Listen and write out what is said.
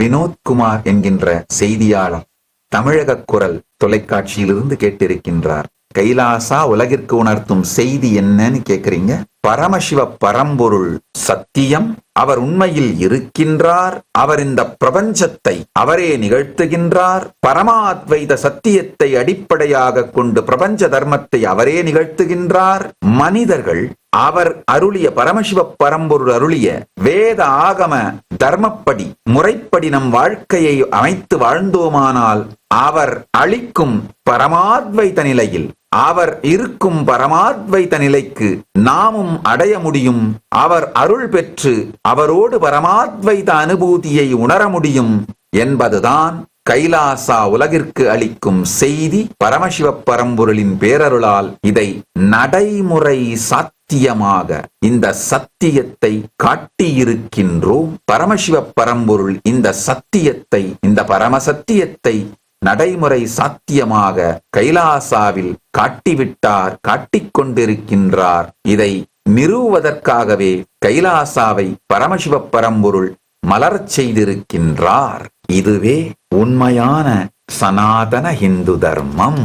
வினோத்குமார் என்கின்ற செய்தியாளர் தமிழக குரல் தொலைக்காட்சியிலிருந்து கேட்டிருக்கின்றார். கைலாசா உலகிற்கு உணர்த்தும் செய்தி என்னன்னு கேக்குறீங்க. பரமசிவ பரம்பொருள் சத்தியம், அவர் உண்மையில் இருக்கின்றார். அவர் இந்த பிரபஞ்சத்தை அவரே நிகழ்த்துகின்றார். பரமாத்வைத சத்தியத்தை அடிப்படையாக கொண்டு பிரபஞ்ச தர்மத்தை அவரே நிகழ்த்துகின்றார். மனிதர்கள் அவர் அருளிய பரமசிவ பரம்பொருள் அருளிய வேத ஆகம தர்மப்படி முறைப்படி நம் வாழ்க்கையை அமைத்து வாழ்ந்தோமானால் அவர் அளிக்கும் பரமாத்வைத நிலையில், அவர் இருக்கும் பரமாத்வைத நிலைக்கு நாமும் அடைய முடியும். அவர் அருள் பெற்று அவரோடு பரமாத்வைத அனுபூதியை உணர முடியும் என்பதுதான் கைலாசா உலகிற்கு அளிக்கும் செய்தி. பரமசிவ பரம்பொருளின் பேரருளால் இதை நடைமுறை சாத்தியமாக இந்த சத்தியத்தை காட்டியிருக்கின்றோம். பரமசிவ பரம்பொருள் இந்த சத்தியத்தை, இந்த பரமசத்தியத்தை நடைமுறை சாத்தியமாக கைலாசாவில் காட்டிவிட்டார், காட்டிக்கொண்டிருக்கின்றார். இதை நிறுவுவதற்காகவே கைலாசாவை பரமசிவ பரம்பொருள் மலரச் செய்திருக்கின்றார். இதுவே உண்மையான சனாதன இந்து தர்மம்.